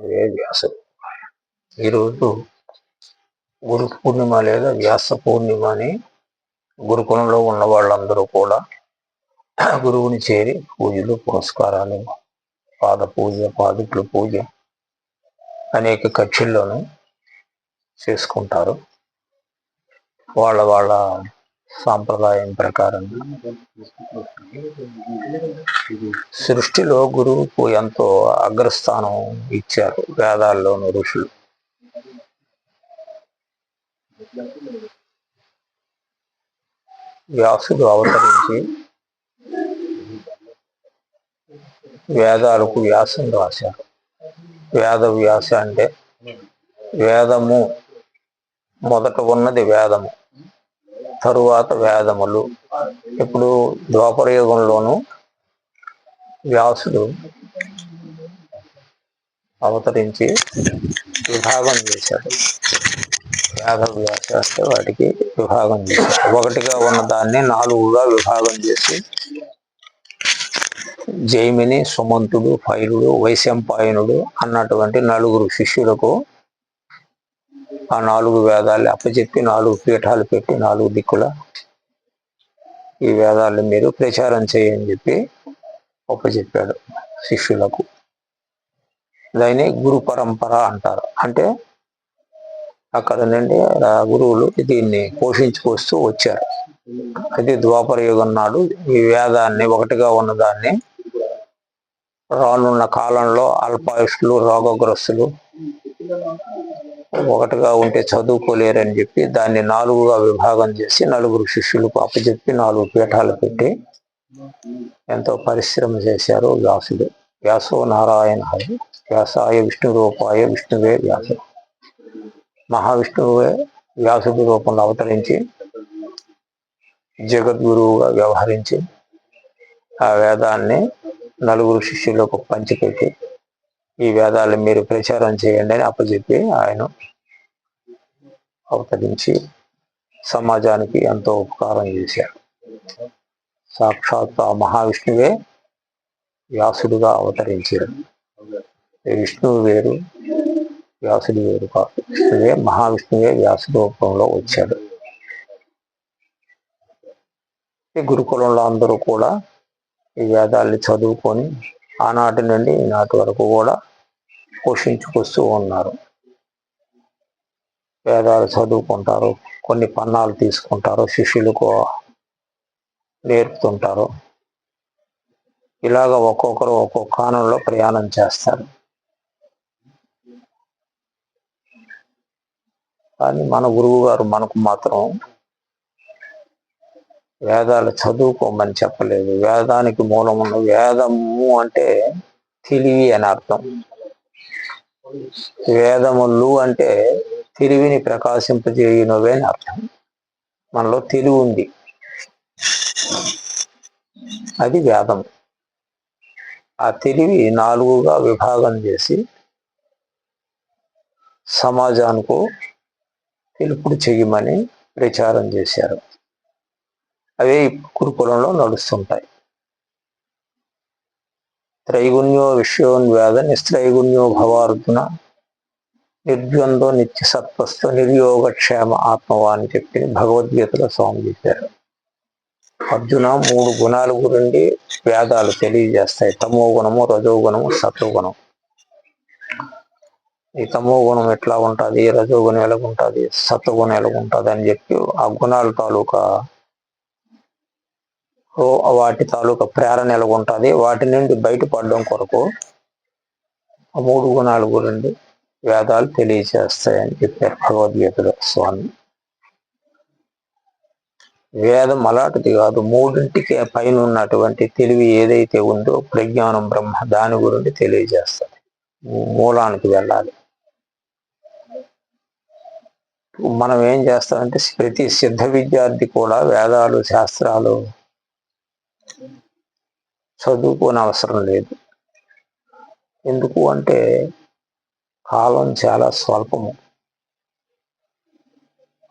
వ్యాసుడు. ఈరోజు గురు పూర్ణిమ లేదా వ్యాస పూర్ణిమ అని గురుకులంలో ఉన్న వాళ్ళందరూ కూడా గురువుని చేరి పూజలు పురస్కారాలు, పాద పూజ, పాదుకుల పూజ అనేక కక్షల్లోనూ చేసుకుంటారు. వాళ్ళ వాళ్ళ సాంప్రదాయం ప్రకారం సృష్టిలో గురువుకు ఎంతో అగ్రస్థానం ఇచ్చారు వేదాల్లోని ఋషులు. వ్యాసుడు అవతరించి వేదాలకు వ్యాసం రాశారు. వేద వ్యాస అంటే వేదము మొదట ఉన్నది వేదము, తరువాత వేదములు. ఇప్పుడు ద్వాపర యుగంలోనూ వ్యాసుడు అవతరించి విభాగం చేశాడు. వేద వ్యాస అంటే వాటికి విభాగం చేశాడు. ఒకటిగా ఉన్న దాన్ని 4గా విభాగం చేసి జైమిని, సుమంతుడు, ఫైలుడు, వైశంపాయనుడు అన్నటువంటి 4 శిష్యులకు ఆ 4 వేదాలు అప్పచెప్పి 4 పీఠాలు పెట్టి 4 దిక్కుల ఈ వేదాలను మీరు ప్రచారం చేయని చెప్పి అప్పచెప్పాడు శిష్యులకు. దాన్ని గురు పరంపర అంటారు. అంటే అక్కడ నుండి గురువులు దీన్ని పోషించుకొస్తూ వచ్చారు. అది ద్వాపర యుగం నాడు ఈ వేదాన్ని, ఒకటిగా ఉన్నదాన్ని రానున్న కాలంలో అల్పాయుష్లు, రోగగ్రస్తులు, ఒకటిగా ఉంటే చదువుకోలేరని చెప్పి దాన్ని 4గా విభాగం చేసి 4 శిష్యులకు అప్పచెప్పి 4 పీఠాలు పెట్టి ఎంతో పరిశ్రమ చేశారు వ్యాసుడు. వ్యాసో నారాయణ హరి, వ్యాసాయ విష్ణు రూపాయ విష్ణువే వ్యాస. మహావిష్ణువే వ్యాసుడి రూపంలో అవతరించి జగద్గురువుగా వ్యవహరించి ఆ వేదాన్ని 4 శిష్యులకు పంచిపెట్టి ఈ వేదాలను మీరు ప్రచారం చేయండి అని అప్పచెప్పి ఆయన అవతరించి సమాజానికి ఎంతో ఉపకారం చేశారు. సాక్షాత్ ఆ మహావిష్ణువే వ్యాసుడుగా అవతరించారు. విష్ణువు వేరు, వ్యాసుడు వేరు కాదు. విష్ణువే, మహావిష్ణువే వ్యాసు రూపంలో వచ్చాడు. ఈ గురుకులంలో అందరూ కూడా ఈ వేదాల్ని చదువుకొని ఆనాటి నుండి ఈనాటి వరకు కూడా పోషించుకొస్తూ ఉన్నారు. వేదాలు చదువుకుంటారు, కొన్ని పన్నాలు తీసుకుంటారు, శిష్యులకు నేర్పుతుంటారు. ఇలాగ ఒక్కొక్కరు ఒక్కొక్క కాలంలో ప్రయాణం చేస్తారు. కానీ మన గురువు గారు మనకు మాత్రం వేదాలు చదువుకోమని చెప్పలేదు. వేదానికి మూలం ఉన్న వేదము అంటే తెలివి అని అర్థం. వేదములు అంటే తెలివిని ప్రకాశింపజేయునవే అని అర్థం. మనలో తెలివి ఉంది, అది వేదం. ఆ తెలివి 4గా విభాగం చేసి సమాజానికి తెలుపుడు చెయ్యమని ప్రచారం చేశారు. అవే గురుకులంలో నడుస్తుంటాయి. త్రైగుణ్యో విషయోన్వేద నిస్త్రైగుణ్యో భవార్జున నిర్ద్వంద్వ నిత్య సత్వస్థ నిర్యోగక్షేమ ఆత్మవా అని చెప్పి భగవద్గీతలో స్వామి చెప్పారు. అర్జున 3 గుణాల గురించి వేదాలు తెలియజేస్తాయి. తమో గుణము, రజో గుణము, సత్వగుణం. ఈ తమో గుణం ఎట్లా ఉంటుంది, రజోగుణం ఎలా ఉంటుంది, సత్వగుణం ఎలా ఉంటుంది అని చెప్పి ఆ గుణాల తాలూకా వాటి తాలూకా ప్రేరణ ఎలా ఉంటుంది, వాటి నుండి బయటపడడం కొరకు ఆ 3 గుణాల గురించి వేదాలు తెలియజేస్తాయని చెప్పారు భగవద్గీతలో స్వామి. వేదం అలాంటిది కాదు. 3కి పైన ఉన్నటువంటి తెలివి ఏదైతే ఉందో ప్రజ్ఞానం బ్రహ్మ, దాని గురించి తెలియజేస్తుంది. మూలానికి వెళ్ళాలి. మనం ఏం చేస్తామంటే ప్రతి సిద్ధ విద్యార్థి కూడా వేదాలు, శాస్త్రాలు చదువుకోని అవసరం లేదు. ఎందుకు అంటే కాలం చాలా స్వల్పము.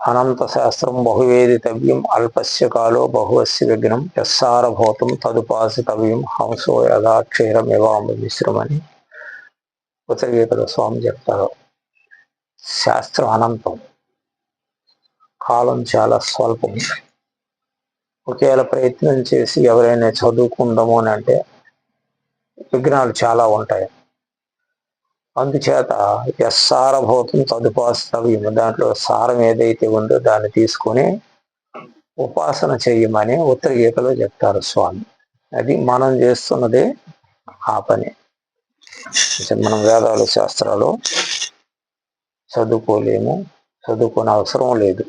అనంత శాస్త్రం బహువేదితవ్యం, అల్పస్య కాలో బహువస్య విఘ్నం, యస్సారభూతం తదుపాసితవ్యం, హంసో యథాక్షీరం ఇవామ మిశ్రమని ఉత్తరగీతలో స్వామి చెప్తారు, శాస్త్రం అనంతం, కాలం చాలా స్వల్పం. ఒకవేళ ప్రయత్నం చేసి ఎవరైనా చదువుకుందాము అని అంటే విఘ్నాలు చాలా ఉంటాయి. అందుచేత యస్సారభూతం తదుపాస్తవ్యం, దాంట్లో సారం ఏదైతే ఉందో దాన్ని తీసుకొని ఉపాసన చెయ్యమని ఉత్తరగీతలో చెప్తారు స్వామి. అది మనం చేస్తున్నదే ఆ పని. మనం వేదాలు శాస్త్రాలు చదువుకోలేము, చదువుకునే అవసరం లేదు.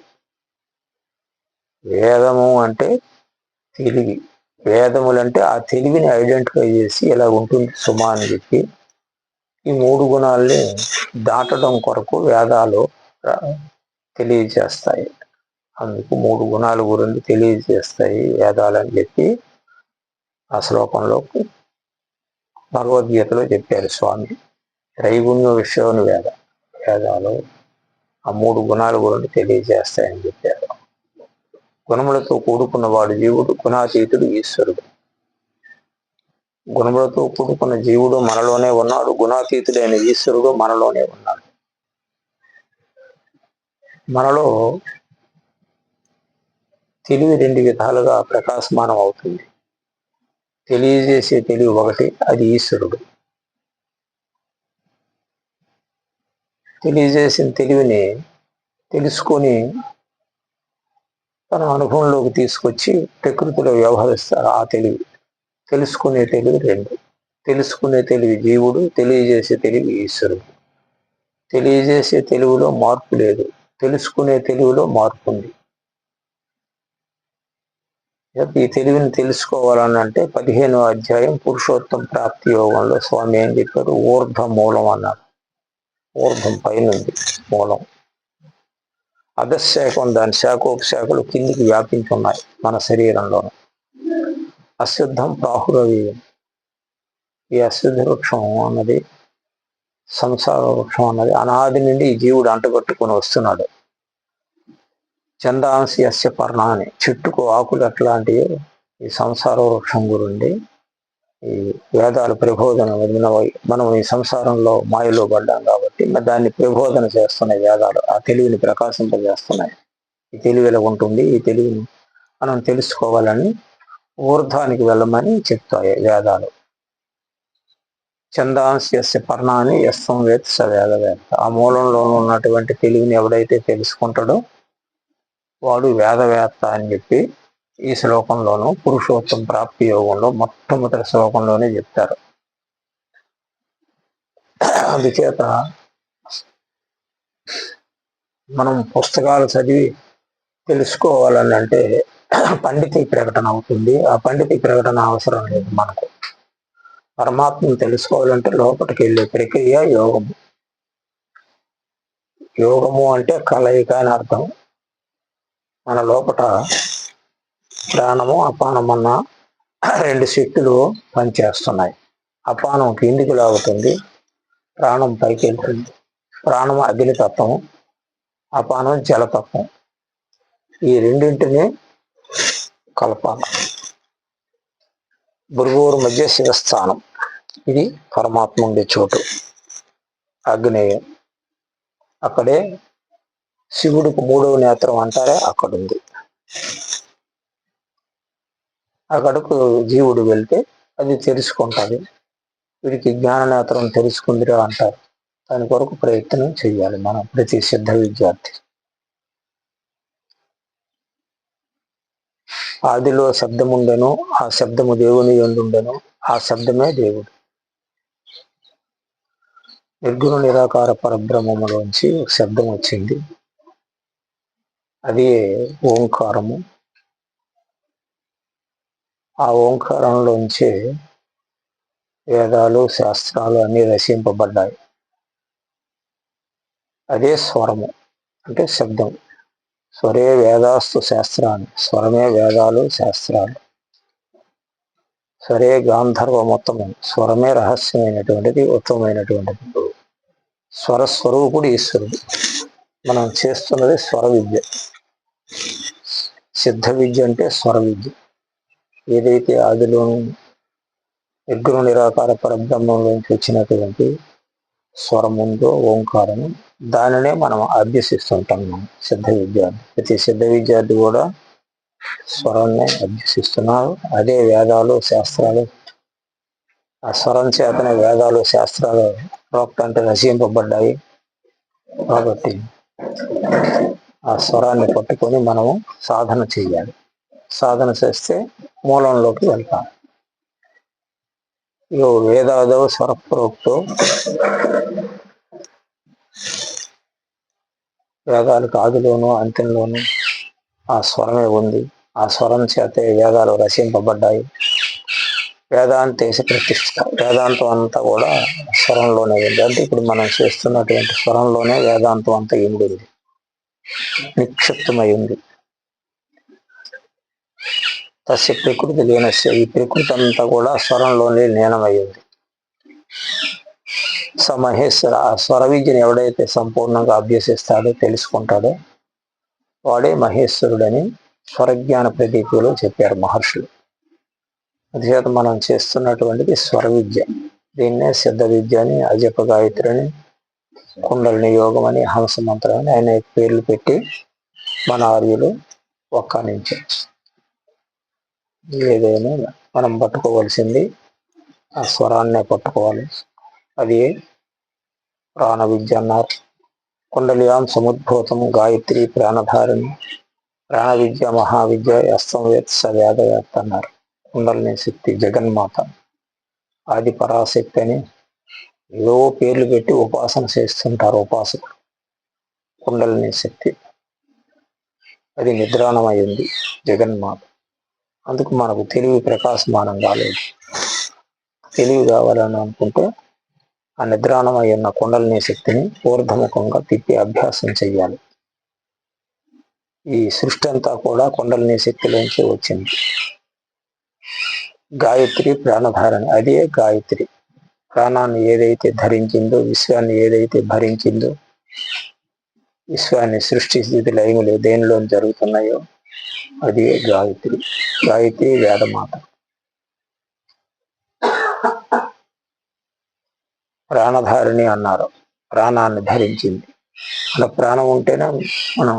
వేదము అంటే తెలివి, వేదములంటే ఆ తెలివిని ఐడెంటిఫై చేసి ఇలా ఉంటుంది సుమా అని చెప్పి ఈ 3 గుణాలని దాటడం కొరకు వేదాలు తెలియజేస్తాయి. అందుకు 3 గుణాల గురించి తెలియజేస్తాయి వేదాలని చెప్పి ఆ శ్లోకంలో భగవద్గీతలో చెప్పారు స్వామి. త్రైగుణ్య విషయాన్ని వేదాలు ఆ 3 గుణాల గురించి తెలియజేస్తాయని చెప్పారు. గుణములతో కూడుకున్న వాడు జీవుడు, గుణాతీతుడు ఈశ్వరుడు. గుణములతో కూడుకున్న జీవుడు మనలోనే ఉన్నాడు, గుణాతీతుడైన ఈశ్వరుడు మనలోనే ఉన్నాడు. మనలో తెలివి 2 విధాలుగా ప్రకాశమానం అవుతుంది. తెలియజేసే తెలివి ఒకటి, అది ఈశ్వరుడు. తెలియజేసిన తెలివిని తెలుసుకొని తన అనుభవంలోకి తీసుకొచ్చి ప్రకృతిలో వ్యవహరిస్తారు. ఆ తెలివి, తెలుసుకునే తెలివి 2. తెలుసుకునే తెలివి జీవుడు, తెలియజేసే తెలివి ఈశ్వరుడు. తెలియజేసే తెలివిలో మార్పు లేదు, తెలుసుకునే తెలివిలో మార్పు ఉంది. ఈ తెలివిని తెలుసుకోవాలని అంటే 15వ అధ్యాయం పురుషోత్తం ప్రాప్తి యోగంలో స్వామి ఏం చెప్పారు, ఊర్ధ మూలం అన్నారు. ఊర్ధం పైనుంది మూలం, అధశాఖం దాని శాఖోపశాఖలు కిందికి వ్యాపించి ఉన్నాయి మన శరీరంలోనూ. అశుద్ధం ప్రాహురవీయం, ఈ అశుద్ధ వృక్షం అన్నది, సంసార వృక్షం అన్నది అనాది నుండి ఈ జీవుడు అంటగట్టుకొని వస్తున్నాడు. చందాంసి అస్య పర్ణాన్ని, చెట్టుకు ఆకులు అట్లాంటివి ఈ సంసార వృక్షం గురించి ఈ వేదాలు ప్రబోధన విన్నవై. మనం ఈ సంసారంలో మాయలో పడ్డాం కాబట్టి దాన్ని ప్రబోధన చేస్తున్నాయి వేదాలు, ఆ తెలివిని ప్రకాశింపజేస్తున్నాయి. ఈ తెలివి ఎలా ఉంటుంది, ఈ తెలివిని మనం తెలుసుకోవాలని ఊర్ధ్వానికి వెళ్ళమని చెప్తాయి వేదాలు. చందాంస్యస్య పర్ణాన్ని యస్సం వేత్ స వేదవేత్త, ఆ మూలంలో ఉన్నటువంటి తెలివిని ఎవడైతే తెలుసుకుంటాడో వాడు వేదవేత్త అని చెప్పి ఈ శ్లోకంలోనూ పురుషోత్తం ప్రాప్తి యోగంలో మొట్టమొదటి శ్లోకంలోనే చెప్తారు. అందుచేత మనం పుస్తకాలు చదివి తెలుసుకోవాలని అంటే పండితి ప్రకటన అవుతుంది. ఆ పండితి ప్రకటన అవసరం లేదు మనకు. పరమాత్మను తెలుసుకోవాలంటే లోపలికి వెళ్ళే ప్రక్రియ యోగము. యోగము అంటే కలయిక అని అర్థం. మన లోపల ప్రాణము అపానం అన్న 2 శక్తులు పనిచేస్తున్నాయి. అపానం కిందికి లాగుతుంది, ప్రాణం పైకి వెళ్తుంది. ప్రాణం అగ్నితత్వం, అపానం జలతత్వం. ఈ రెండింటిని కలపాలి. భృగువురు మధ్య శివస్థానం, ఇది పరమాత్మ ఉండే చోటు. అగ్నేయం, అక్కడే శివుడికి 3వ నేత్రం అంటారే అక్కడుంది. అక్కడకు జీవుడు వెళ్తే అది తెలుసుకుంటుంది. వీడికి జ్ఞాన నేత్రం తెలుసుకుందిరా అంటారు. దాని కొరకు ప్రయత్నం చేయాలి మనం, ప్రతి సిద్ధ విద్యార్థి. ఆదిలో శబ్దం ఉండెను, ఆ శబ్దము దేవుని యందుండెను, ఆ శబ్దమే దేవుడు. నిర్గుణ నిరాకార పరబ్రహ్మములోంచి శబ్దం వచ్చింది, అది ఓంకారము. ఆ ఓంకారంలోంచి వేదాలు శాస్త్రాలు అన్ని రచింపబడ్డాయి. అదే స్వరము అంటే శబ్దం. స్వరే వేదాస్తు శాస్త్రాన్ని, స్వరమే వేదాలు శాస్త్రాలు. స్వరే గాంధర్వ మొత్తము, స్వరమే రహస్యమైనటువంటిది, ఉత్తమమైనటువంటిది. స్వరస్వరూపుడు ఈశ్వరుడు. మనం చేస్తున్నది స్వర విద్య. సిద్ధ విద్య అంటే స్వర విద్య. ఏదైతే ఆదిలోను నిర్గుణ నిరాకార పరబ్రహ్మంలోంచి వచ్చినటువంటి స్వరం ఉందో ఓంకారము, దానినే మనం అభ్యసిస్తుంటాం. మనం సిద్ధ విద్యార్థి, ప్రతి సిద్ధ విద్యార్థి కూడా స్వరాన్ని అభ్యసిస్తున్నారు. అదే వేదాలు శాస్త్రాలు. ఆ స్వరం చేతనే వేదాలు శాస్త్రాలు ప్రోక్తంటే రచింపబడ్డాయి. కాబట్టి ఆ స్వరాన్ని పట్టుకొని మనము సాధన చేయాలి. సాధన చేస్తే మూలంలోకి వెళ్తాం. యో వేదాదో స్వరప్రోక్తో, వేదాలకు ఆదిలోనూ అంత్యంలోనూ ఆ స్వరమే ఉంది. ఆ స్వరం చేతే వేదాలు రచింపబడ్డాయి. వేదాంతేశ ప్రతిష్ట, వేదాంతం అంతా కూడా స్వరంలోనే ఉంది. అంటే ఇప్పుడు మనం చేస్తున్నటువంటి స్వరంలోనే వేదాంతం అంతా ఇమిడింది, నిక్షిప్తమై ఉంది. తస్య ప్రకృతి లీనస్య, ఈ ప్రకృతి అంతా కూడా స్వరంలోనే లీనమై ఉంది. స మహేశ్వర, ఆ స్వర విద్యను ఎవడైతే సంపూర్ణంగా అభ్యసిస్తాడో, తెలుసుకుంటాడో వాడే మహేశ్వరుడని స్వరజ్ఞాన ప్రదీపులో చెప్పారు మహర్షులు. అందుచేత మనం చేస్తున్నటువంటిది స్వర విద్య. దీన్నే సిద్ధ విద్య అని, అజప గాయత్రి అని, కుండలిని యోగం అని, హంస మంత్రం అని అనేక పేర్లు పెట్టి మన ఆర్యులు ఒక్కానించారు. ఏదైనా మనం పట్టుకోవాల్సింది ఆ స్వరాన్నే పట్టుకోవాలి. అది ప్రాణ విద్య అన్నారు. కుండలియాం సముద్భూతం గాయత్రి ప్రాణధారిణి, ప్రాణ విద్య మహావిద్య యస్తం వేత్ స వేదవేత్త అన్నారు. కుండలిని శక్తి జగన్మాత, ఆది పరాశక్తి అని ఏవో పేర్లు పెట్టి ఉపాసన చేస్తుంటారు ఉపాసకులు. కుండలిని శక్తి అది నిద్రాణమైంది జగన్మాత. అందుకు మనకు తెలివి ప్రకాశమానం కాలేదు. తెలివి కావాలని అనుకుంటే ఆ నిద్రాణమై ఉన్న కుండలిని శక్తిని ఊర్ధముఖంగా తిప్పి అభ్యాసం చెయ్యాలి. ఈ సృష్టి అంతా కూడా కుండలిని శక్తిలోంచి వచ్చింది. గాయత్రి ప్రాణధారణ, అదే గాయత్రి. ప్రాణాన్ని ఏదైతే ధరించిందో, విశ్వాన్ని ఏదైతే భరించిందో, విశ్వాన్ని సృష్టి స్థితి లయములు దేనిలో జరుగుతున్నాయో అది గాయత్రి. గాయత్రి వేదమాత. ప్రాణధారిణి అన్నారు, ప్రాణాన్ని ధరించింది. మన ప్రాణం ఉంటేనే మనం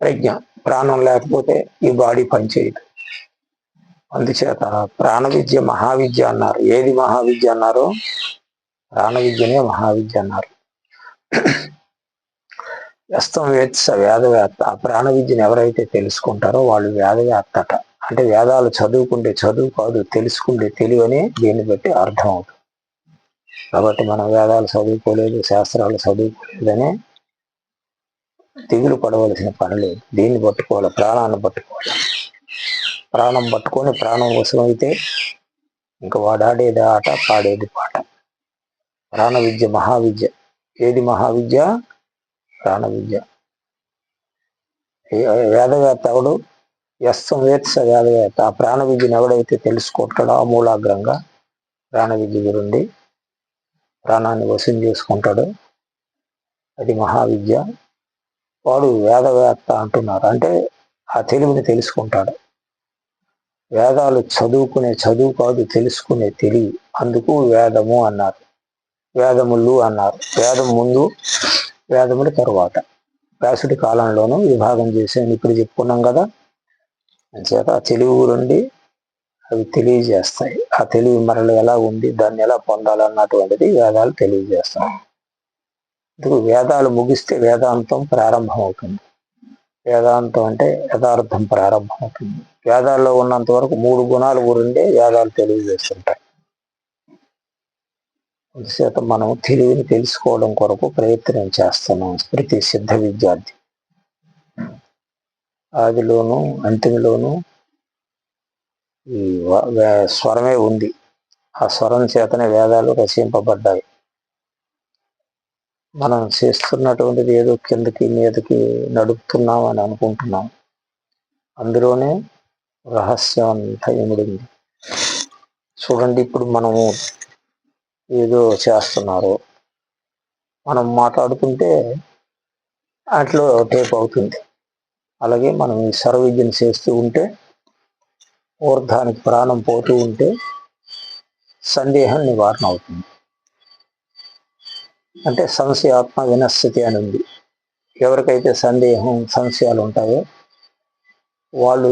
ప్రజ్ఞ. ప్రాణం లేకపోతే ఈ బాడీ పనిచేయదు. అందుచేత ప్రాణ విద్య మహావిద్య అన్నారు. ఏది మహావిద్య అన్నారు? ప్రాణ విద్యనే మహావిద్య అన్నారు. యస్తం వేత్స వేదవేత్త, ఆ ప్రాణ విద్యను ఎవరైతే తెలుసుకుంటారో వాళ్ళు వేదవేత్తట. అంటే వేదాలు చదువుకుంటే చదువు కాదు, తెలుసుకుంటే తెలివని దీన్ని బట్టి అర్థం అవుతుంది. కాబట్టి మనం వేదాలు చదువుకోలేదు, శాస్త్రాలు చదువుకోలేదని దిగులు పడవలసిన పని లేదు. దీన్ని పట్టుకోవాలి, ప్రాణాన్ని పట్టుకోవాలి. ప్రాణం పట్టుకొని ప్రాణం వశమైతే ఇంకా వాడాడేది ఆట, పాడేది పాట. ప్రాణ విద్య మహావిద్య. ఏది మహావిద్య? ప్రాణ విద్య. వేదవేత్త ఎవడు? యస్తం వేత్స వేదవేత్త. ఆ ప్రాణ విద్యను ఎవడైతే తెలుసుకుంటాడో అమూలాగ్రంగా ప్రాణ విద్య గురుండి ప్రాణాన్ని వశం చేసుకుంటాడో అది మహావిద్య. వాడు వేదవేత్త అంటున్నారు. అంటే ఆ తెలివిని తెలుసుకుంటాడు. వేదాలు చదువుకునే చదువు కాదు, తెలుసుకునే తెలివి. అందుకు వేదము అన్నారు, వేదములు అన్నారు. వేదం ముందు, వేదముల తరువాత. వ్యాసుడి కాలంలోనూ విభాగం చేసాను, ఇప్పుడు చెప్పుకున్నాం కదా. అంచేత ఆ తెలివి గురుండి అవి తెలియజేస్తాయి. ఆ తెలివి మరలు ఎలా ఉంది, దాన్ని ఎలా పొందాలన్నటువంటిది వేదాలు తెలియజేస్తాయి. అందుకు వేదాలు ముగిస్తే వేదాంతం ప్రారంభం అవుతుంది. వేదాంతం అంటే యథార్థం ప్రారంభం అవుతుంది. వేదాల్లో ఉన్నంత వరకు 3 గుణాలు గురిండే వేదాలు తెలియజేస్తుంటాయి. అందుచేత మనం తెలివిని తెలుసుకోవడం కొరకు ప్రయత్నం చేస్తున్నాం ప్రతి సిద్ధ విద్యార్థి. ఆదిలోనూ అంతిమలోనూ ఈ స్వరమే ఉంది. ఆ స్వరం చేతనే వేదాలు రచింపబడ్డాయి. మనం చేస్తున్నటువంటిది ఏదో కిందకి మీదకి నడుపుతున్నాం అని అనుకుంటున్నాం. అందులోనే రహస్యం అంతా ఇమిడింది. చూడండి, ఇప్పుడు మనము ఏదో చేస్తున్నారు, మనం మాట్లాడుతుంటే అట్లో టేప్ అవుతుంది. అలాగే మనం ఈ స్వర విద్యను చేస్తూ ఉంటే, ఊర్ధానికి ప్రాణం పోతూ ఉంటే సందేహం నివారణ అవుతుంది. అంటే సంశయాత్మ వినస్థితి అని ఉంది. ఎవరికైతే సంశయాలు ఉంటాయో వాళ్ళు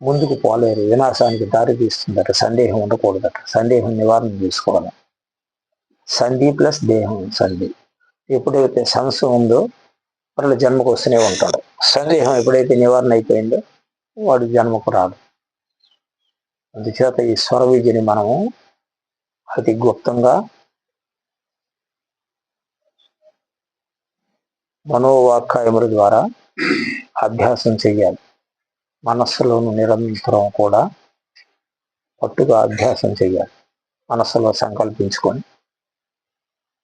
ముందుకు పోలేరు, వినాశానికి దారి తీస్తుందట. సందేహం ఉండకూడదట. సందేహం నివారణ చేసుకోవాలి. సంధి ప్లస్ దేహం సంధి. ఎప్పుడైతే సంశయం ఉందో వాళ్ళు జన్మకు వస్తూనే ఉంటాడు. సందేహం ఎప్పుడైతే నివారణ అయిపోయిందో వాడు జన్మకు రాడు. అందుచేత ఈ స్వర విద్యని మనము అతి గుప్తంగా మనోవాక్కాయముల ద్వారా అభ్యాసం చెయ్యాలి. మనస్సులోను నిరంతరం కూడా పట్టుగా అభ్యాసం చెయ్యాలి. మనస్సులో సంకల్పించుకొని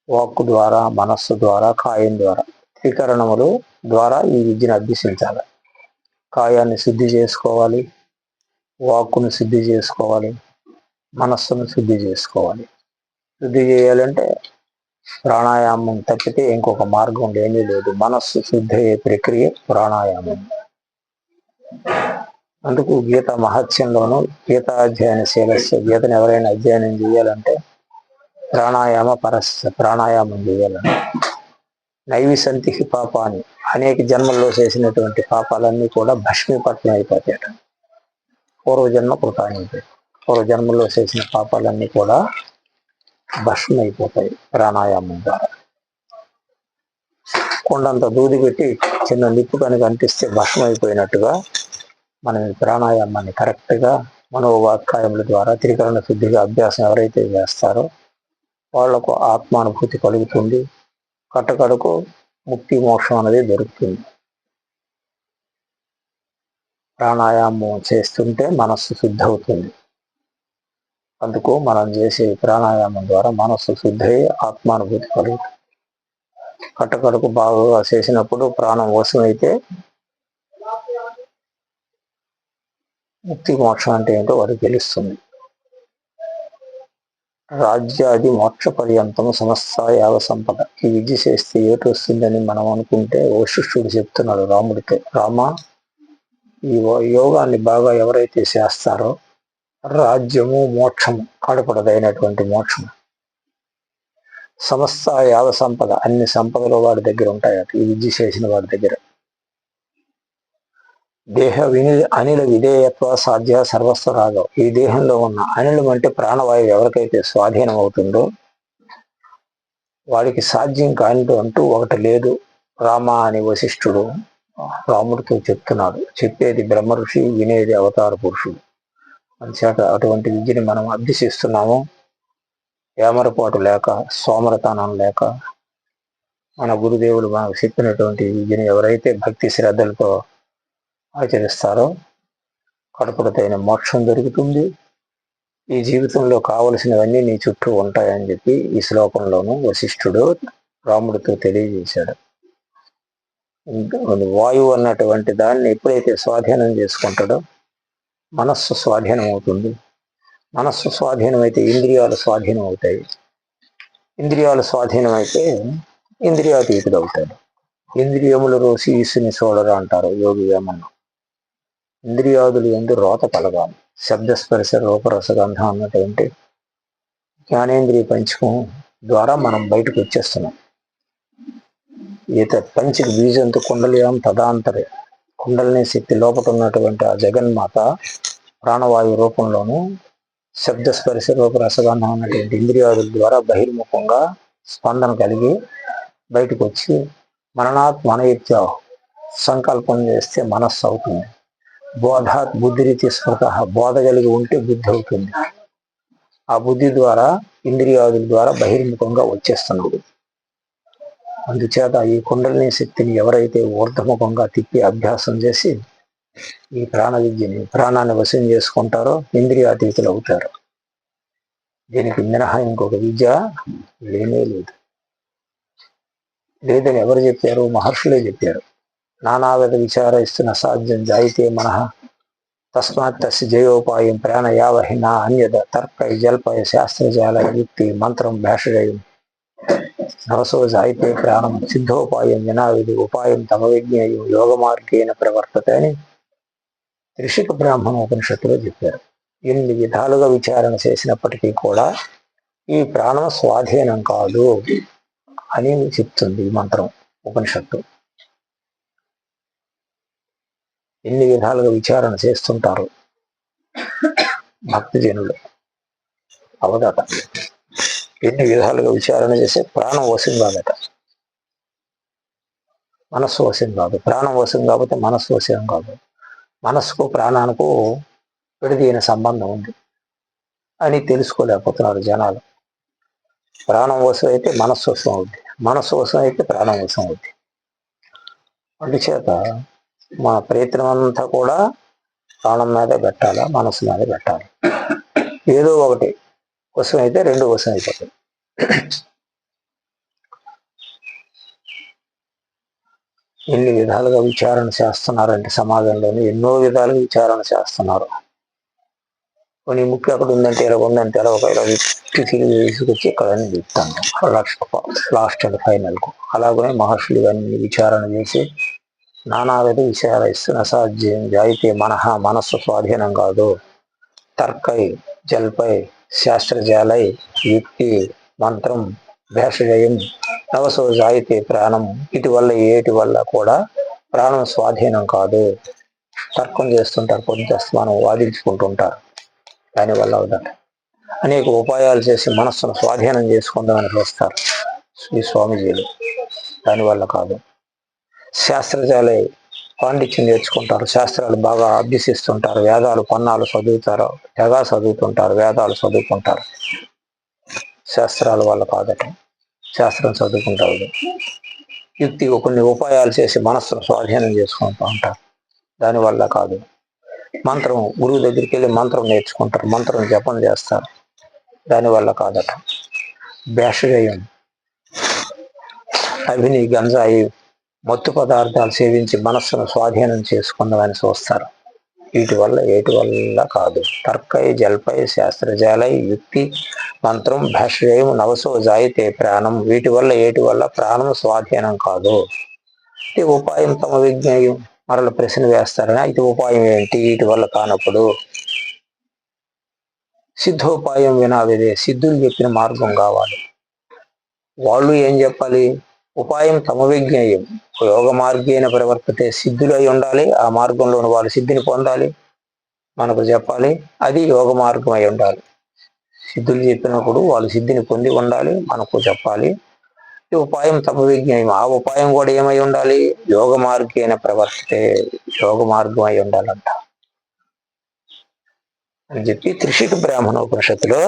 వాక్కు ద్వారా, మనస్సు ద్వారా, కాయం ద్వారా, త్రికరణములు ద్వారా ఈ విద్యను అభ్యసించాలి. కాయాన్ని శుద్ధి చేసుకోవాలి, వాక్కును శుద్ధి చేసుకోవాలి, మనస్సును శుద్ధి చేసుకోవాలి. శుద్ధి చేయాలంటే ప్రాణాయామం తప్పితే ఇంకొక మార్గం లేనే లేదు. మనస్సు శుద్ధి అయ్యే ప్రక్రియ ప్రాణాయామం. అందుకు గీత మహత్యంలోనూ గీతాధ్యయనశీలస్య, గీతను ఎవరైనా అధ్యయనం చేయాలంటే ప్రాణాయామం చేయాలని. నైవిసంతి పాపాన్ని, అనేక జన్మల్లో చేసినటువంటి పాపాలన్నీ కూడా భస్మీపట్నం అయిపోతాయట. పూర్వజన్మ కృతాన్ని అయిపోతాయి. పూర్వజన్మల్లో చేసిన పాపాలన్నీ కూడా భస్మం అయిపోతాయి ప్రాణాయామం ద్వారా. కొండంత దూది పెట్టి చిన్న నిప్పు కనుక అంటిస్తే భస్మం అయిపోయినట్టుగా మనం ఈ ప్రాణాయామాన్ని కరెక్ట్గా మనోవాక్కాయముల ద్వారా త్రికరణ శుద్ధిగా అభ్యాసం ఎవరైతే చేస్తారో వాళ్లకు ఆత్మానుభూతి కలుగుతుంది. కట్టకడకు ముక్తి మోక్షం అనేది దొరుకుతుంది. ప్రాణాయామం చేస్తుంటే మనస్సు శుద్ధి అవుతుంది. అందుకు మనం చేసే ప్రాణాయామం ద్వారా మనస్సు శుద్ధి అయి ఆత్మానుభూతి కలుగుతుంది. కట్టకడకు బాగా చేసినప్పుడు ప్రాణం వశమైతే ముక్తి మోక్షం అంటే ఏంటో వారికి తెలుస్తుంది. రాజ్యాది మోక్ష పర్యంతం సమస్త యావ సంపద. ఈ విద్య చేస్తే ఏటి వస్తుందని మనం అనుకుంటే వశిష్ఠుడు చెప్తున్నాడు రాముడితో, రామ, ఈ యోగాన్ని బాగా ఎవరైతే చేస్తారో రాజ్యము మోక్షము, కడపడదైనటువంటి మోక్షము, సమస్త యావ సంపద, అన్ని సంపదలు వాడి దగ్గర ఉంటాయట ఈ విద్య చేసిన వాడి దగ్గర. దేహ అనిల విధేయత్వ సాధ్య సర్వస్వ రాగం. ఈ దేహంలో ఉన్న అనిలం అంటే ప్రాణవాయువు ఎవరికైతే స్వాధీనం అవుతుందో వాడికి సాధ్యం కానిది అంటూ ఒకటి లేదు రామ అని వశిష్ఠుడు రాముడితో చెప్తున్నాడు. చెప్పేది బ్రహ్మ ఋషి, వినేది అవతార పురుషుడు. అంచేత అటువంటి విద్యని మనం అభ్యసిస్తున్నాము. ఏమరపాటు లేక, సోమరతనం లేక మన గురుదేవులు మనకు చెప్పినటువంటి విద్యని ఎవరైతే భక్తి శ్రద్ధలతో ఆచరిస్తారో కడపడతైన మోక్షం దొరుకుతుంది. ఈ జీవితంలో కావలసినవన్నీ నీ చుట్టూ ఉంటాయని చెప్పి ఈ శ్లోకంలోనూ వశిష్ఠుడు రాముడితో తెలియజేశాడు. వాయువు అన్నటువంటి దాన్ని ఎప్పుడైతే స్వాధీనం చేసుకుంటాడో మనస్సు స్వాధీనం అవుతుంది. మనస్సు స్వాధీనం అయితే ఇంద్రియాలు స్వాధీనం అవుతాయి. ఇంద్రియాలు స్వాధీనం అయితే ఇంద్రియాతీతుడు అవుతాడు. ఇంద్రియములు రోసి ఈసుని చూడరా అంటారు యోగి వేమన్న. ఇంద్రియాదులు ఎందు రోత కలగాలి. శబ్దస్పర్శ రూపరసగంధం అన్నటువంటి జ్ఞానేంద్రియ పంచకం ద్వారా మనం బయటకు వచ్చేస్తున్నాం. ఈత పంచక బీజంతో కుండలియం తదాంతరే, కుండలిని శక్తి లోపల ఉన్నటువంటి ఆ జగన్మాత ప్రాణవాయు రూపంలోనూ శబ్దస్పర్శ రూపరసగంధం అన్నటువంటి ఇంద్రియాదుల ద్వారా బహిర్ముఖంగా స్పందన కలిగి బయటకు వచ్చి మననాత్ మనయుక్త్యా సంకల్పం చేస్తే మనస్సు అవుతుంది. బోధాత్ బుద్ధిరీతి స్మృత, బోధ కలిగి ఉంటే బుద్ధి అవుతుంది. ఆ బుద్ధి ద్వారా ఇంద్రియాదుల ద్వారా బహిర్ముఖంగా వచ్చేస్తున్నాడు. అందుచేత ఈ కుండలిని శక్తిని ఎవరైతే ఊర్ధముఖంగా తిప్పి అభ్యాసం చేసి ఈ ప్రాణ విద్యని, ప్రాణాన్ని వశం చేసుకుంటారో ఇంద్రియాతీతులు అవుతారు. దీనికి మినహా ఇంకొక విద్య లేనే లేదు. లేదని ఎవరు చెప్పారు? మహర్షులే చెప్పారు. నానావిధ విచార ఇస్తున్న సాధ్యం జాయితే మనః తస్మాత్ తస్య జయోపాయం ప్రాణయావహి నా అన్యద తర్కై జల్పయ శాస్త్రజాల యుక్తి మంత్రం భాషయం నరసో జాయితే ప్రాణం సిద్ధోపాయం వినావిధి ఉపాయం తమ విజ్ఞేయం యోగ మార్గేణ ప్రవర్తత అని త్రిశిక బ్రాహ్మణ ఉపనిషత్తులో చెప్పారు. ఎన్ని విధాలుగా విచారణ చేసినప్పటికీ కూడా ఈ ప్రాణం స్వాధీనం కాదు. అని చెప్తుంది ఈ మంత్రం ఉపనిషత్తు. ఎన్ని విధాలుగా విచారణ చేస్తుంటారు భక్తి జనులు. అవదట ఎన్ని విధాలుగా విచారణ చేసే ప్రాణం వశం కాదట. మనస్సు వశం కాదు. ప్రాణం వశం కాబట్టి మనస్సు వశం కాదు. మనస్సుకు ప్రాణానికి విడదీయని సంబంధం ఉంది అని తెలుసుకోలేకపోతున్నారు జనాలు. ప్రాణం వశం అయితే మనస్సు వశం అవుద్ది, మనస్సు వశం అయితే ప్రాణం వశం అవుద్ది. అందుచేత మన ప్రయత్నం అంతా కూడా ప్రాణం మీద పెట్టాలా, మనస్సు మీద పెట్టాలి. ఏదో ఒకటి వశం అయితే రెండు వశం అయిపోతుంది. ఎన్ని విధాలుగా విచారణ చేస్తున్నారంటే సమాజంలోని ఎన్నో విధాలుగా విచారణ చేస్తున్నారు. కొన్ని ముఖ్యం అక్కడ ఉందంటే ఇలా ఉందంటే అలా ఒక 20 తిరిగి తీసుకొచ్చి ఎక్కడని చెప్తాను లాస్ట్ అండ్ ఫైనల్కు. అలాగనే మహర్షులు ఇవన్నీ విచారణ చేసి నానావిధ విచారిస్తున్న సాధ్యం అయితే మనస్సు స్వాధీనం కాదు. తర్కై జల్పై శాస్త్రజాలై యుక్తి మంత్రం భేషజయం నవసో జాయితే ప్రాణం. ఇటు వల్ల ఏటి వల్ల కూడా ప్రాణం స్వాధీనం కాదు. తర్కం చేస్తుంటారు, పొద్దుస్తమానం వాదించుకుంటుంటారు, దానివల్ల అవుతారు. అనేక ఉపాయాలు చేసి మనస్సును స్వాధీనం చేసుకుందామని చూస్తారు ఈ స్వామీజీలు, దానివల్ల కాదు. శాస్త్రజాలై పాండిత్యం నేర్చుకుంటారు, శాస్త్రాలు బాగా అభ్యసిస్తుంటారు, వేదాలు పన్నాలు చదువుతారు, తెగా చదువుతుంటారు, వేదాలు చదువుకుంటారు. శాస్త్రాల వల్ల కాదట, శాస్త్రం చదువుకుంటారు. యుక్తి కొన్ని ఉపాయాలు చేసి మనస్సును స్వాధీనం చేసుకుంటూ ఉంటారు, దానివల్ల కాదు. మంత్రం గురువు దగ్గరికి వెళ్ళి మంత్రం నేర్చుకుంటారు, మంత్రం జపం చేస్తారు, దానివల్ల కాదట. భేషజయం అవిని గంజాయి మత్తు పదార్థాలు సేవించి మనస్సును స్వాధీనం చేసుకుందామని చూస్తారు, వీటి వల్ల ఏటి వల్ల కాదు. తర్కై జల్పై శాస్త్రజాలై యుక్తి మంత్రం భేషజయం నవసో జాయితే ప్రాణం. వీటి వల్ల ఏటి వల్ల ప్రాణం స్వాధీనం కాదు. ఇది ఉపాయం తమ విజ్ఞేయం. మరల ప్రశ్న వేస్తారని, అయితే ఉపాయం ఏంటి వీటి వల్ల కానప్పుడు? సిద్ధోపాయం వినావిదే, సిద్ధులు చెప్పిన మార్గం కావాలి. వాళ్ళు ఏం చెప్పాలి? ఉపాయం తమ విజ్ఞేయం యోగ మార్గేన ప్రవర్తతే. సిద్ధులు అయి ఉండాలి, ఆ మార్గంలోని వాళ్ళు సిద్ధిని పొందాలి, మనకు చెప్పాలి. అది యోగ మార్గం అయి ఉండాలి. సిద్ధులు చెప్పినప్పుడు వాళ్ళు సిద్ధిని పొంది ఉండాలి, మనకు చెప్పాలి. ఈ ఉపాయం తమ విజ్ఞేయం, ఆ ఉపాయం కూడా ఏమై ఉండాలి? యోగ మార్గేన ప్రవర్తతే, యోగ మార్గం అయి ఉండాలంట అని చెప్పి త్రిశిఖ బ్రాహ్మణోపనిషత్తులో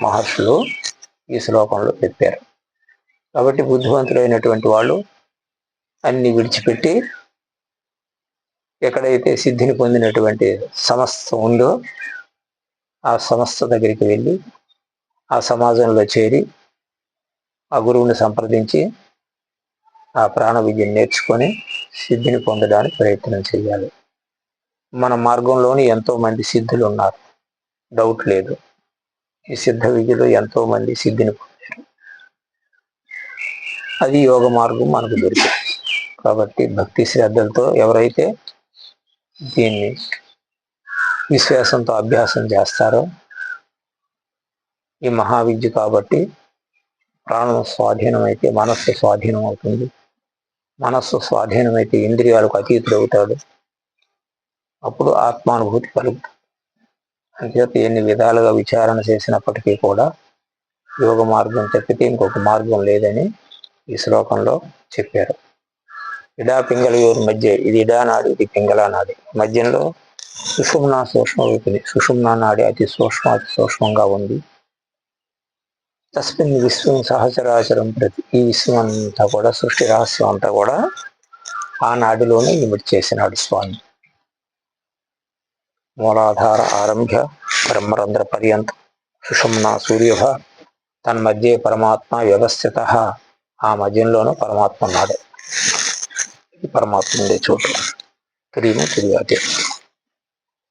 మహర్షులు ఈ శ్లోకంలో చెప్పారు. కాబట్టి బుద్ధివంతులైనటువంటి వాళ్ళు అన్ని విడిచిపెట్టి ఎక్కడైతే సిద్ధిని పొందినటువంటి సంస్థ ఉందో ఆ సంస్థ దగ్గరికి వెళ్ళి ఆ సమాజంలో చేరి ఆ గురువుని సంప్రదించి ఆ ప్రాణ విద్యను నేర్చుకొని సిద్ధిని పొందడానికి ప్రయత్నం చేయాలి. మన మార్గంలోని ఎంతో మంది సిద్ధులు ఉన్నారు, డౌట్ లేదు. ఈ సిద్ధ విద్యలో ఎంతో మంది సిద్ధిని పొందారు, అది యోగ మార్గం మనకు దొరికింది. కాబట్టి భక్తి శ్రద్ధలతో ఎవరైతే దీన్ని విశ్వాసంతో అభ్యాసం చేస్తారో ఈ మహావిద్య కాబట్టి ప్రాణం స్వాధీనం అయితే మనస్సు స్వాధీనం అవుతుంది, మనస్సు స్వాధీనం అయితే ఇంద్రియాలకు అతీతుడు అవుతాడు, అప్పుడు ఆత్మానుభూతి కలుగుతుంది. అంచేత ఎన్ని విధాలుగా విచారణ చేసినప్పటికీ కూడా యోగ మార్గం తప్పితే ఇంకొక మార్గం లేదని ఈ శ్లోకంలో చెప్పారు. ఇడా పింగళయోరు మధ్య, ఇది ఇడా నాడి, ఇది పింగళ నాడి, మధ్యంలో సుషుమ్నా సూక్ష్మ రూపిణి, సుషుమ్నా నాడి అతి సూక్ష్మంగా ఉంది. తస్మిన్ విశ్వం సహచరాచరం ప్రతి, ఈ విశ్వం అంతా కూడా సృష్టి రహస్యం అంతా కూడా ఆ నాడిలోనే ఇమిడి చేసినాడు స్వామి. మూలాధార ఆరంభ్య బ్రహ్మరంధ్ర పర్యంతం సుషుమ్నా సూర్యభ తన్మధ్యే పరమాత్మ వ్యవస్థిత. ఆ మధ్యంలోనూ పరమాత్మ ఉన్నాడు. పరమాత్మ ఉండే చోటు తిరిగాతే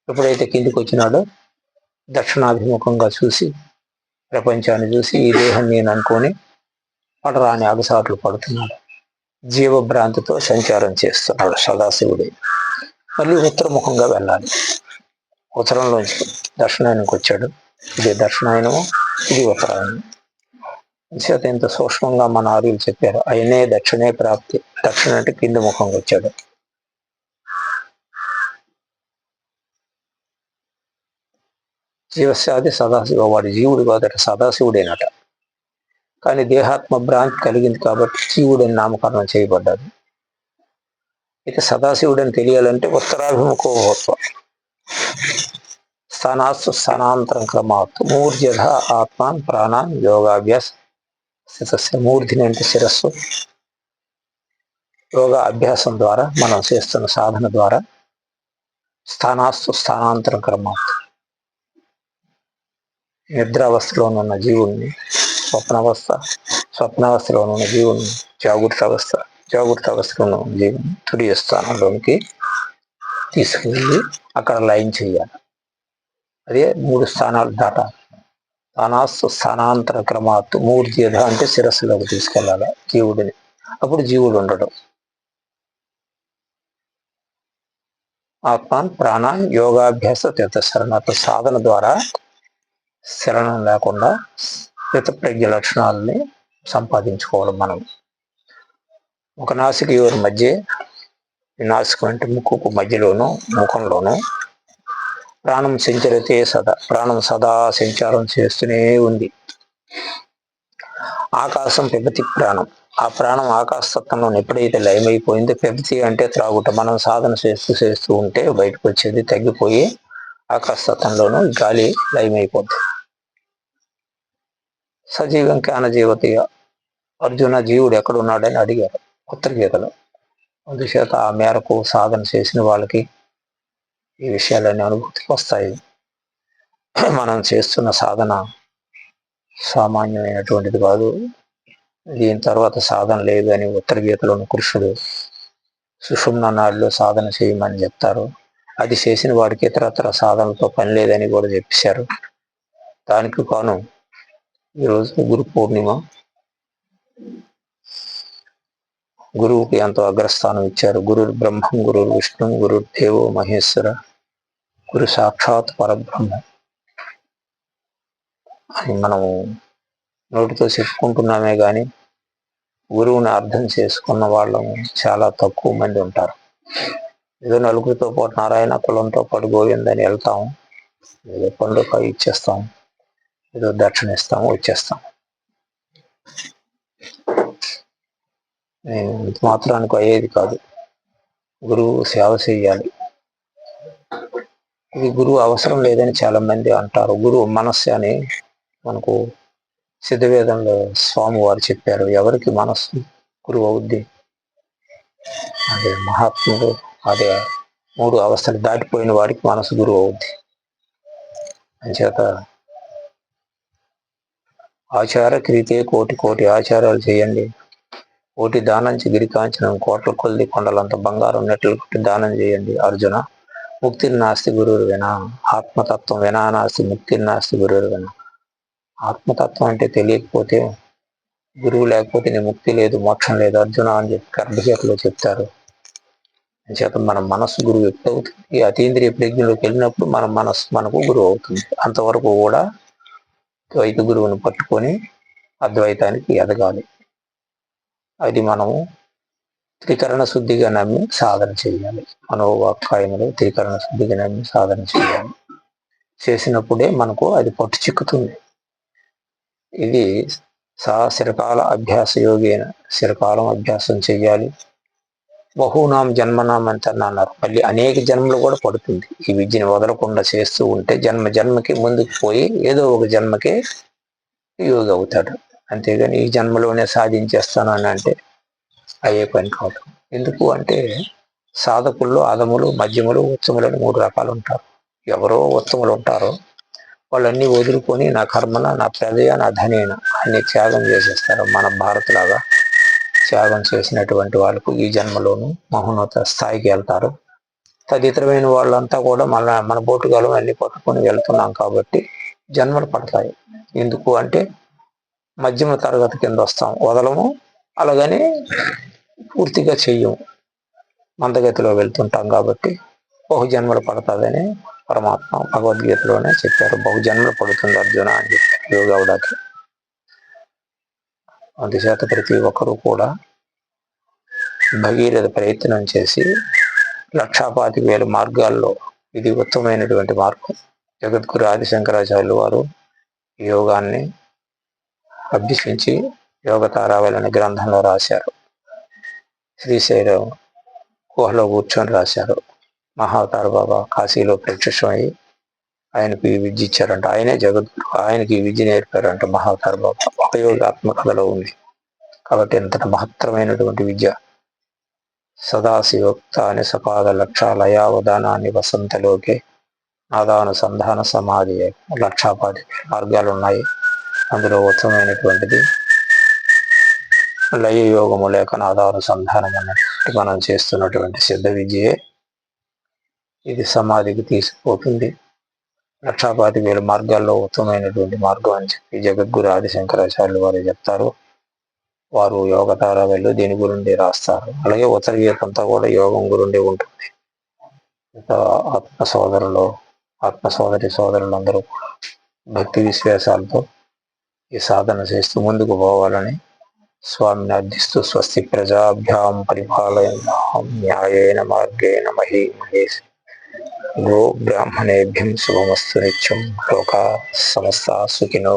ఎప్పుడైతే కిందికి వచ్చినాడో దక్షిణాభిముఖంగా చూసి ప్రపంచాన్ని చూసి ఈ దేహం నేను అనుకొని పడరాని అగసాట్లు పడుతున్నాడు, జీవభ్రాంతితో సంచారం చేస్తున్నాడు సదాశివుడే. మళ్ళీ ఉత్తరముఖంగా వెళ్ళాలి, ఉత్తరంలోంచి దక్షిణాయనంకి వచ్చాడు. ఇది దక్షిణాయనము, ఇది ఉత్తరాయణం. చేత ఇంత సూక్ష్మంగా మన ఆర్యులు చెప్పారు. ఆయనే దక్షిణే ప్రాప్తి. దక్షిణ అంటే కింద ముఖంగా వచ్చాడు. జీవశాది సదాశివ, వాడు జీవుడు కాదట, సదాశివుడేనట. కానీ దేహాత్మ భ్రాంతి కలిగింది కాబట్టి జీవుడని నామకరణం చేయబడ్డాడు. ఇక సదాశివుడని తెలియాలంటే ఉత్తరాభిముఖోత్వం స్థానాస్తు స్థానాంతరం క్రమాత్ మూర్ధ్యధ ఆత్మాన్ ప్రాణాన్ యోగాభ్యాస స్థితస్య. మూర్ధిని అంటే శిరస్సు. యోగా అభ్యాసం ద్వారా మనం చేస్తున్న సాధన ద్వారా స్థానాస్తు స్థానాంతరం క్రమాత్ నిద్రావస్థలోనున్న జీవుణ్ణి స్వప్నావస్థలోనున్న జీవుణ్ణి జాగృత అవస్థలో ఉన్న జీవుని తురియ స్థానంలోనికి తీసుకెళ్ళి అక్కడ లయం చేయాలి. అదే 3 స్థానాలు దాటాలి. స్థానాస్తు స్థానాంతర క్రమాత్తు మూర్ధ్యధ అంటే శిరస్సులోకి తీసుకెళ్ళాలి జీవుడిని. అప్పుడు జీవుడు ఉండడం. ఆత్మాన్ ప్రాణాన్ యోగాభ్యాస తీర్థశరణత సాధన ద్వారా శరణం లేకుండా స్థితప్రజ్ఞ లక్షణాలని సంపాదించుకోవాలి. మనం ఒక నాసిక ఎవరి మధ్య, నాసికం అంటే ముక్కుకు మధ్యలోను ముఖంలోను ప్రాణం సంచరితే సదా, ప్రాణం సదా సంచారం చేస్తూనే ఉంది. ఆకాశం పిబతి ప్రాణం, ఆ ప్రాణం ఆకాశతత్వంలో ఎప్పుడైతే లయమైపోయిందో, పిబతి అంటే త్రాగుట, మనం సాధన చేస్తూ ఉంటే బయటకు వచ్చేది తగ్గిపోయి ఆకాశతత్వంలోనూ గాలి లయమైపోతుంది. సజీవం కానజీవతిగా అర్జున జీవుడు ఎక్కడున్నాడని అడిగారు ఉత్తర గీతలో. అందుచేత ఆ మేరకు సాధన చేసిన వాళ్ళకి ఈ విషయాలన్నీ అనుభూతికి వస్తాయి. మనం చేస్తున్న సాధన సామాన్యమైనటువంటిది కాదు. దీని తర్వాత సాధన లేదు అని ఉత్తర గీతలోని కృష్ణుడు సుషుమ్న నాడిలో సాధన చేయమని చెప్తారు. అది చేసిన వాడికి ఇతరత్ర సాధనలతో పని లేదని కూడా చెప్పేశారు. దానికి కాను ఈరోజు గురు పూర్ణిమ. గురువుకి ఎంతో అగ్రస్థానం ఇచ్చారు. గురు బ్రహ్మం గురు విష్ణు గురు దేవో మహేశ్వర గురు సాక్షాత్ పరబ్రహ్మ అని మనము నోటితో చెప్పుకుంటున్నామే కానీ గురువుని అర్థం చేసుకున్న వాళ్ళము చాలా తక్కువ మంది ఉంటారు. ఏదో నలుగురితో పాటు నారాయణ, కులంతో పాటు గోవిందని వెళ్తాం, ఏదో పండుగ ఇచ్చేస్తాం, ఏదో దక్షిణ ఇస్తాం, వచ్చేస్తాం. నేను ఇంత మాత్రానికి అయ్యేది కాదు. గురువు సేవ చేయాలి. ఇది గురువు అవసరం లేదని చాలా మంది అంటారు. గురువు మనస్సు అని మనకు సిద్ధవేదంలో స్వామి వారు చెప్పారు. ఎవరికి మనస్సు గురువు అవుద్ది? అదే మహాత్ముడు, అదే 3 అవస్థలు దాటిపోయిన వాడికి మనసు గురువు అవుద్ది. అంచేత ఆచార క్రీతే కోటి ఆచారాలు చేయండి. కోటి దానంచి గిరికాంచనం, కోట్ల కొద్ది కొండలంత బంగారం నెట్లు కొట్టి దానం చేయండి. అర్జున ముక్తిర్ నాస్తి గురువురు వినా, ఆత్మతత్వం వినా నాస్తి ముక్తిర్ నాస్తి గురువురు వినా. ఆత్మతత్వం అంటే తెలియకపోతే, గురువు లేకపోతే నీ ముక్తి లేదు, మోక్షం లేదు అర్జున అని చెప్పి గర్భగీతలో చెప్తారు. చేత మన మనస్సు గురువు ఎప్పుడు అవుతుంది? ఈ అతీంద్రియ ప్రజ్ఞలోకి వెళ్ళినప్పుడు మన మనస్సు మనకు గురువు అవుతుంది. అంతవరకు కూడా ద్వైత గురువుని పట్టుకొని అద్వైతానికి ఎదగాలి. అది మనము త్రికరణ శుద్ధిగా నమ్మి సాధన చేయాలి. మనోవాక్కాయములు త్రికరణ శుద్ధిగా నమ్మి సాధన చేయాలి. చేసినప్పుడే మనకు అది పట్టు చిక్కుతుంది. ఇది చిరకాల అభ్యాస యోగి అయిన చిరకాలం అభ్యాసం చెయ్యాలి. బహునాం జన్మనాం అంటే అన్నారు. మళ్ళీ అనేక జన్మలు కూడా పడుతుంది. ఈ విద్యను వదలకుండా చేస్తూ ఉంటే జన్మకి ముందుకు పోయి ఏదో ఒక జన్మకి యోగి అవుతాడు. అంతేగాని ఈ జన్మలోనే సాధించేస్తాను అని అంటే అయ్యే పని కాదు. ఎందుకు అంటే సాధకుల్లో అధములు, మధ్యములు, ఉత్తములు అని 3 రకాలు ఉంటారు. ఎవరో ఉత్తములు ఉంటారో వాళ్ళన్నీ వదులుకొని నా కర్మన, నా ప్రజయ, నా ధనేన అన్ని త్యాగం చేసేస్తారు. మన భారత్లాగా త్యాగం చేసినటువంటి వాళ్ళకు ఈ జన్మలోనూ మహోన్నత స్థాయికి వెళ్తారు. తదితరమైన వాళ్ళంతా కూడా మన బోటుగాలం అన్ని పట్టుకొని వెళ్తున్నాం కాబట్టి జన్మలు పడతాయి. ఎందుకు అంటే మధ్యమ తరగతి కింద వస్తాం, వదలము, అలాగని పూర్తిగా చెయ్యము, మందగతిలో వెళ్తుంటాం కాబట్టి బహుజన్మలు పడుతుందని పరమాత్మ భగవద్గీతలోనే చెప్పారు. బహుజన్మలు పడుతుంది అర్జున అని చెప్పారు యోగి అవడానికి. అందుచేత ప్రతి ఒక్కరూ కూడా భగీరథ ప్రయత్నం చేసి 1,25,000 మార్గాల్లో ఇది ఉత్తమమైనటువంటి మార్గం. జగద్గురు ఆదిశంకరాచార్యులు వారు యోగాన్ని అభ్యసించి యోగ తారావళి అనే గ్రంథంలో రాశారు. శ్రీశైలం గుహలో కూర్చొని రాశారు. మహావతార బాబా కాశీలో ప్రత్యక్షమై ఆయనకు ఈ విద్య ఇచ్చారంట. ఆయనే జగద్గురు, ఆయనకి ఈ విద్య నేర్పారంట మహావతార బాబా. ఉపయోగాత్మకతలో ఉంది కాబట్టి ఎంతటి మహత్తరమైనటువంటి విద్య. సదాశివోక్తాని సపాద లక్షాలయావదానాన్ని వసంతలోకే నాదానుసంధాన సమాధి 1,25,000 మార్గాలు ఉన్నాయి. అందులో ఉత్తమమైనటువంటిది లయ యోగము లేక నాదానుసంధానం అన్నటువంటి మనం చేస్తున్నటువంటి సిద్ధ విద్యే. ఇది సమాధికి తీసుకుపోతుంది. 1,25,000 మార్గాల్లో ఉత్తమమైనటువంటి మార్గం అని చెప్పి జగద్గురు ఆదిశంకరాచార్యులు వారు చెప్తారు. వారు యోగ తారావళిలో దీని గురించి రాస్తారు. అలాగే ఉత్తర గీతంతా కూడా యోగం గురించి ఉంటుంది. ఆత్మ సోదరి సోదరులందరూ కూడా భక్తి విశ్వాసాలతో ఈ సాధన చేస్తూ ముందుకు పోవాలని స్వామిని అర్థిస్తూ స్వస్తి ప్రజాభ్యాం పరిపాలయంతాం న్యాయేన మార్గేణ మహీమహేష్ గో బ్రాహ్మణేభ్యం శుభమస్తు నిత్యం లోకా సమస్తా సుఖినో